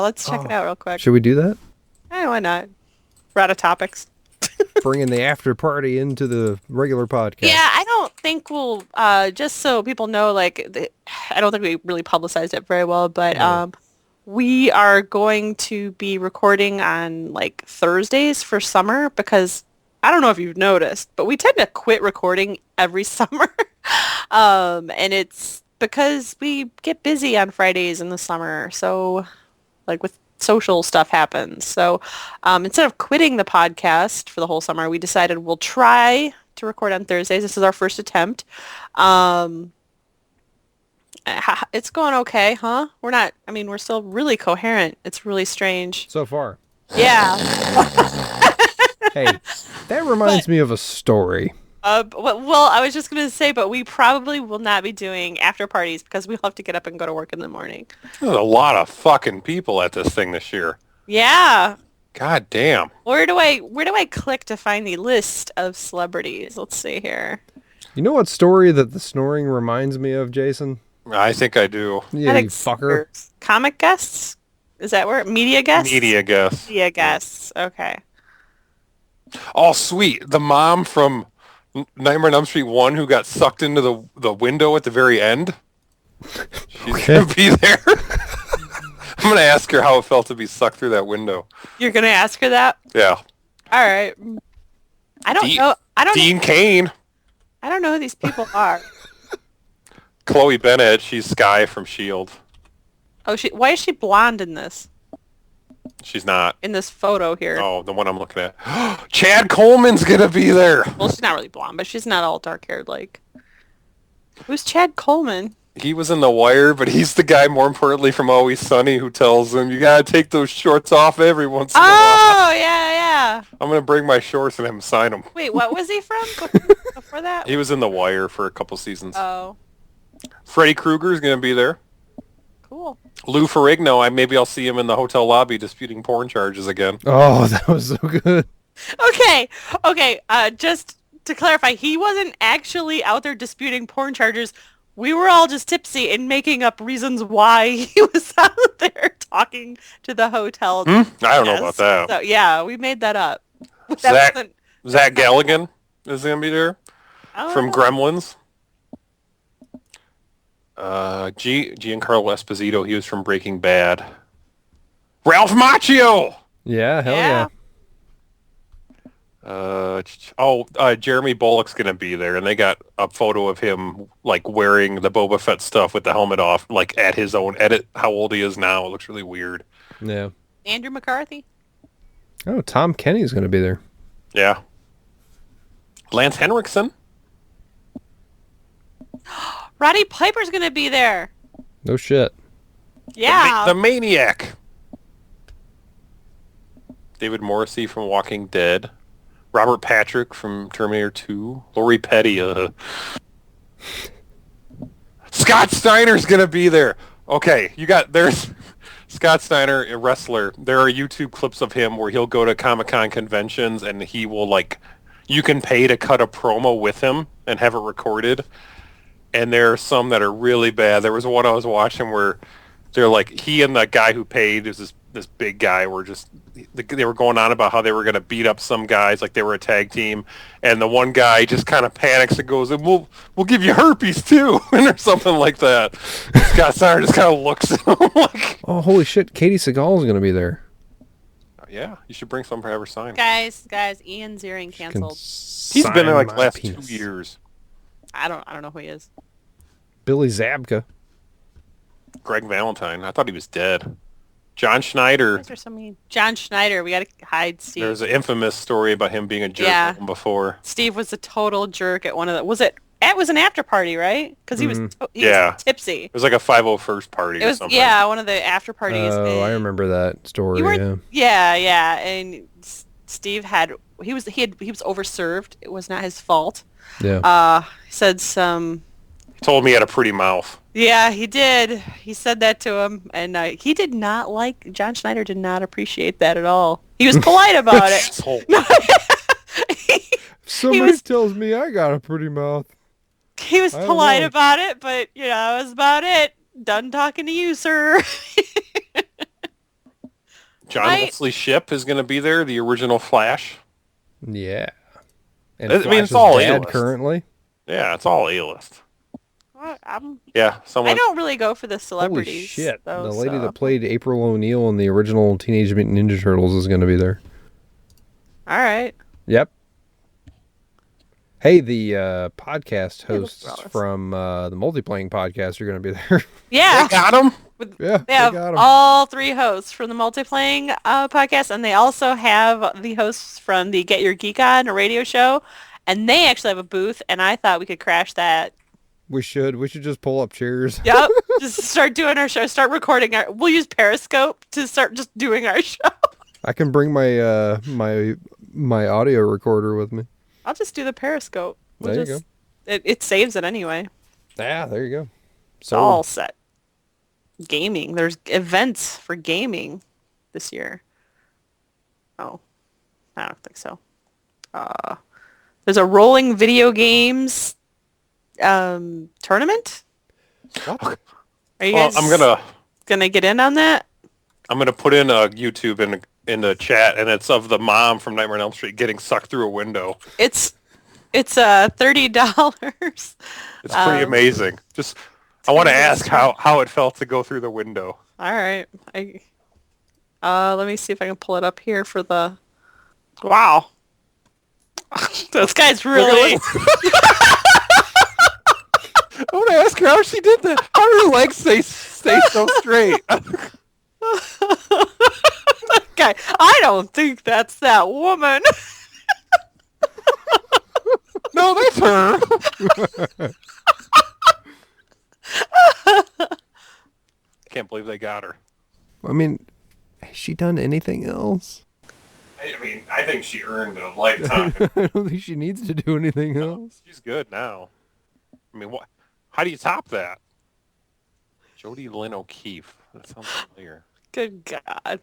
Let's check it out real quick. Should we do that? Why not? We're out of topics. Bringing the after party into the regular podcast. Yeah, I don't think we'll, just so people know, I don't think we really publicized it very well, but we are going to be recording on, Thursdays for summer because I don't know if you've noticed, but we tend to quit recording every summer. And it's because we get busy on Fridays in the summer. So, with social stuff happens. So instead of quitting the podcast for the whole summer, we decided we'll try to record on Thursdays. This is our first attempt. It's going okay, huh? We're still really coherent. It's really strange. So far. Yeah. Hey, that reminds me of a story. Well, I was just going to say, but we probably will not be doing after parties because we'll have to get up and go to work in the morning. There's a lot of fucking people at this thing this year. Yeah. God damn. Where do I click to find the list of celebrities? Let's see here. You know what story that the snoring reminds me of, Jason? I think I do. Yeah, you fucker. Comic guests? Is that where? Media guests? Media guests. Media guests. Okay. Oh, sweet. The mom from Nightmare on Elm Street 1 who got sucked into the window at the very end. She's going to be there. I'm going to ask her how it felt to be sucked through that window. You're going to ask her that? Yeah. All right. I don't know. Dean Cain. I don't know who these people are. Chloe Bennett. She's Skye from S.H.I.E.L.D. Oh, why is she blonde in this? She's not. In this photo here. Oh, the one I'm looking at. Chad Coleman's going to be there. Well, she's not really blonde, but she's not all dark-haired Who's Chad Coleman? He was in The Wire, but he's the guy, more importantly, from Always Sunny, who tells him, you got to take those shorts off every once in a while. Oh, yeah. I'm going to bring my shorts and have him sign them. Wait, what was he from before that? He was in The Wire for a couple seasons. Oh. Freddy Krueger's going to be there. Cool. Lou Ferrigno, maybe I'll see him in the hotel lobby disputing porn charges again. Oh, that was so good. Okay. Just to clarify, he wasn't actually out there disputing porn charges. We were all just tipsy and making up reasons why he was out there talking to the hotel. I don't know about that. So, yeah, we made that up. Zach Galligan is going to be there from Gremlins. Giancarlo Esposito, he was from Breaking Bad. Ralph Macchio! Yeah, hell yeah. Jeremy Bullock's gonna be there, and they got a photo of him wearing the Boba Fett stuff with the helmet off, at his own edit. How old he is now? It looks really weird. Yeah. Andrew McCarthy. Oh, Tom Kenny's gonna be there. Yeah. Lance Henriksen. Roddy Piper's gonna be there. No shit. Yeah. The Maniac. David Morrissey from Walking Dead. Robert Patrick from Terminator 2. Lori Petty. Scott Steiner's gonna be there. Okay, there's Scott Steiner, a wrestler. There are YouTube clips of him where he'll go to Comic-Con conventions and he will you can pay to cut a promo with him and have it recorded. And there are some that are really bad. There was one I was watching where they're he and the guy who paid is this big guy were they were going on about how they were going to beat up some guys like they were a tag team, and the one guy just kind of panics and goes, and we'll give you herpes too, or something like that. Scott Steiner just kind of looks at him oh, holy shit, Katie Seagal is going to be there. Yeah, you should bring some for her sign. Guys, Ian Ziering canceled. He's been there the last 2 years. I don't know who he is. Billy Zabka. Greg Valentine. I thought he was dead. John Schneider. John Schneider. We got to hide Steve. There's an infamous story about him being a jerk before. Steve was a total jerk at one of the... It was an after party, right? Because he was tipsy. It was like a 501st party or something. Yeah, one of the after parties. Oh, I remember that story. Yeah. And Steve he was overserved. It was not his fault. Yeah. He said some... Told me he had a pretty mouth. Yeah, he did. He said that to him, and he did not John Schneider did not appreciate that at all. He was polite about it. Somebody tells me I got a pretty mouth. He was polite about it, but that was about it. Done talking to you, sir. John Wesley Shipp is going to be there, the original Flash. Yeah. And it's all A-list. Currently. Yeah, it's all A-list. I don't really go for the celebrities. Holy shit. The lady that played April O'Neil in the original Teenage Mutant Ninja Turtles is going to be there. All right. Yep. Hey, the podcast hosts from the Multiplaying podcast are going to be there. Yeah. They got them? They have got them. All three hosts from the Multiplaying podcast, and they also have the hosts from the Get Your Geek On, a radio show, and they actually have a booth, and I thought we could crash that. We should just pull up chairs. Yep. Just start doing our show. Start recording we'll use Periscope to start just doing our show. I can bring my my audio recorder with me. I'll just do the Periscope. There you go. It saves it anyway. Yeah, there you go. So all set. Gaming. There's events for gaming this year. Oh. I don't think so. There's a rolling video games tournament. What? Are you guys gonna get in on that? I'm gonna put in a YouTube in the chat, and it's of the mom from Nightmare on Elm Street getting sucked through a window. It's $30. It's pretty amazing. I want to ask how it felt to go through the window. All right. Let me see if I can pull it up here for the. Wow. This guy's really. I want to ask her how she did that. How do her legs stay so straight? Okay, I don't think that's that woman. No, that's her. Can't believe they got her. I mean, has she done anything else? I think she earned a lifetime. I don't think she needs to do anything else. She's good now. What? How do you top that? Jodie Lynn O'Keefe. That sounds familiar. Good God.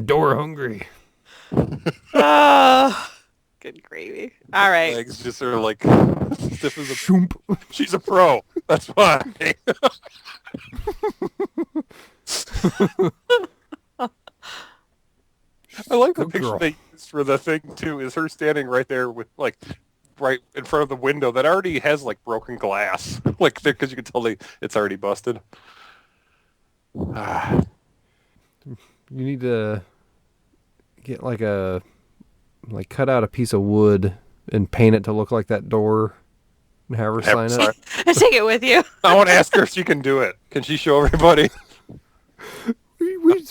Door hungry. Good gravy. All right. Legs just are like stiff as a shoomp. She's a pro. That's why. I like the picture they used for the thing too. Is her standing right there with right in front of the window that already has broken glass, because you can tell it's already busted. You need to get cut out a piece of wood and paint it to look like that door and have her sign it. Take it with you. I want to ask her if she can do it. Can she show everybody?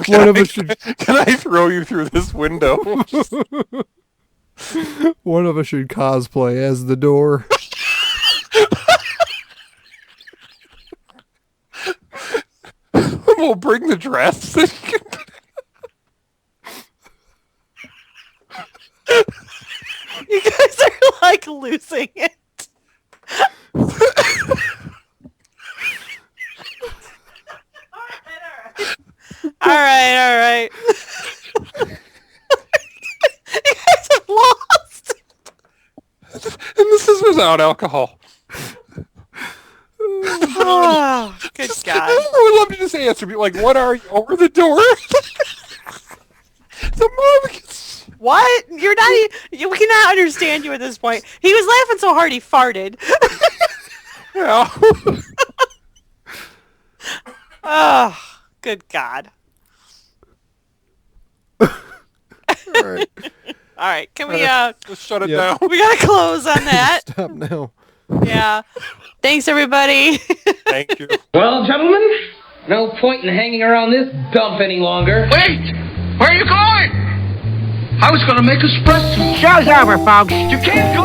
One of us should. Can I throw you through this window? One of us should cosplay as the door. We'll bring the dress. You guys are like losing it. All right. You guys have lost. And this is without alcohol. Oh, good God. I would love to just answer me, like, what are you, over the door? The mom gets... What? You're not we cannot understand you at this point. He was laughing so hard he farted. Yeah. Oh, good God. All right. All right, can we let's shut it down. We gotta close on that. Stop now. Yeah. Thanks, everybody. Thank you. Well, gentlemen, no point in hanging around this dump any longer. Wait! Where are you going? I was gonna make espresso. Show's over, folks. You can't go!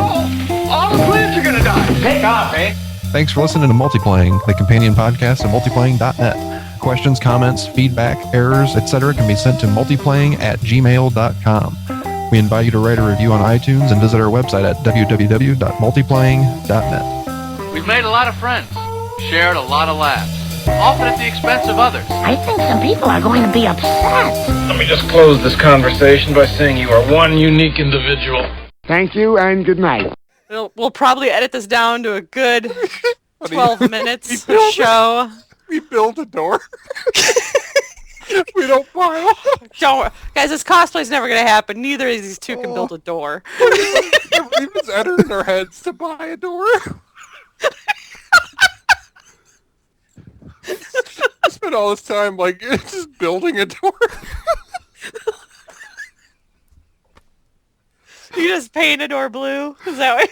All the plants are gonna die. Take off, eh? Thanks for listening to Multiplaying, the companion podcast at multiplaying.net. Questions, comments, feedback, errors, etc. can be sent to multiplaying@gmail.com. We invite you to write a review on iTunes and visit our website at www.multiplaying.net. We've made a lot of friends, shared a lot of laughs, often at the expense of others. I think some people are going to be upset. Let me just close this conversation by saying you are one unique individual. Thank you and good night. We'll probably edit this down to a good 12 minutes of show. We build a door. We don't file. Guys, this cosplay's never going to happen. Neither of these two can build a door. It's entered in our heads to buy a door. I spent all this time, like, just building a door. You just paint a door blue? Is that what?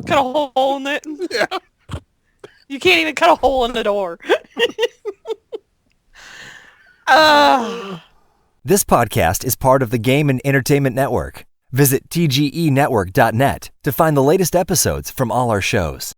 Cut a hole in it? Yeah. You can't even cut a hole in the door. This podcast is part of the Game and Entertainment Network. Visit tgenetwork.net to find the latest episodes from all our shows.